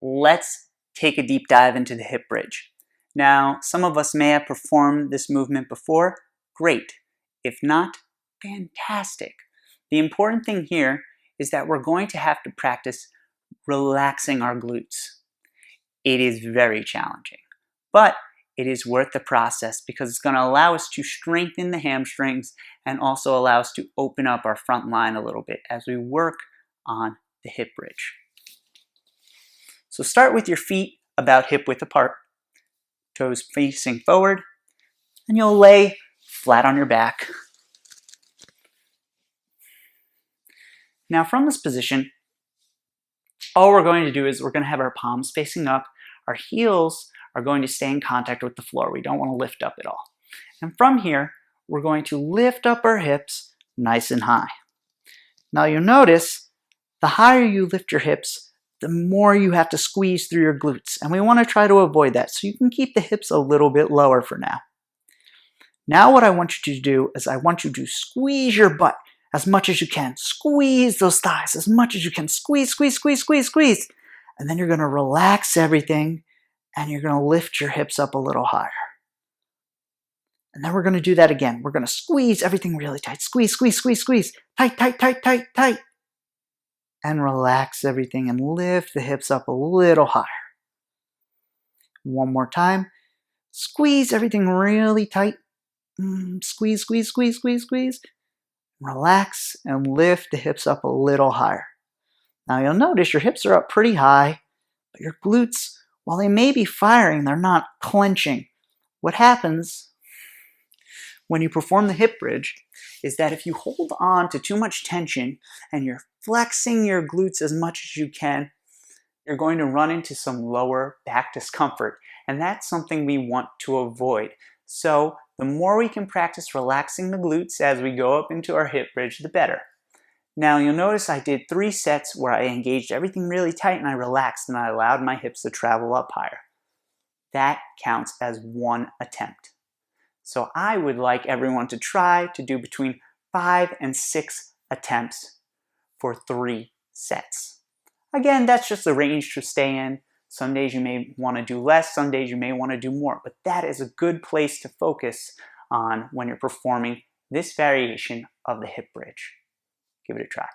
let's take a deep dive into the hip bridge. Now, some of us may have performed this movement before. Great. If not, fantastic. The important thing here is that we're going to have to practice relaxing our glutes. It is very challenging, but it is worth the process because it's going to allow us to strengthen the hamstrings and also allow us to open up our front line a little bit as we work on the hip bridge. So start with your feet about hip width apart, toes facing forward, and you'll lay flat on your back. Now from this position, all we're going to do is we're going to have our palms facing up. Our heels are going to stay in contact with the floor. We don't want to lift up at all. And from here, we're going to lift up our hips nice and high. Now you'll notice the higher you lift your hips, the more you have to squeeze through your glutes. And we want to try to avoid that. So you can keep the hips a little bit lower for now. Now what I want you to do is I want you to squeeze your butt as much as you can. Squeeze those thighs as much as you can. Squeeze, squeeze, squeeze, squeeze, squeeze. And then you're going to relax everything and you're going to lift your hips up a little higher. And then we're going to do that again. We're going to squeeze everything really tight. Squeeze, squeeze, squeeze, squeeze. Tight, tight, tight, tight, tight. And relax everything and lift the hips up a little higher. One more time. Squeeze everything really tight. Squeeze, squeeze, squeeze, squeeze, squeeze. Relax and lift the hips up a little higher. Now you'll notice your hips are up pretty high, but your glutes, while they may be firing, they're not clenching. What happens when you perform the hip bridge is that if you hold on to too much tension and you're flexing your glutes as much as you can, you're going to run into some lower back discomfort, and that's something we want to avoid. So the more we can practice relaxing the glutes as we go up into our hip bridge, the better. Now you'll notice I did 3 sets where I engaged everything really tight and I relaxed and I allowed my hips to travel up higher. That counts as 1 attempt. So I would like everyone to try to do between 5 and 6 attempts for 3 sets. Again, that's just a range to stay in. Some days you may want to do less, some days you may want to do more, but that is a good place to focus on when you're performing this variation of the hip bridge. Give it a try.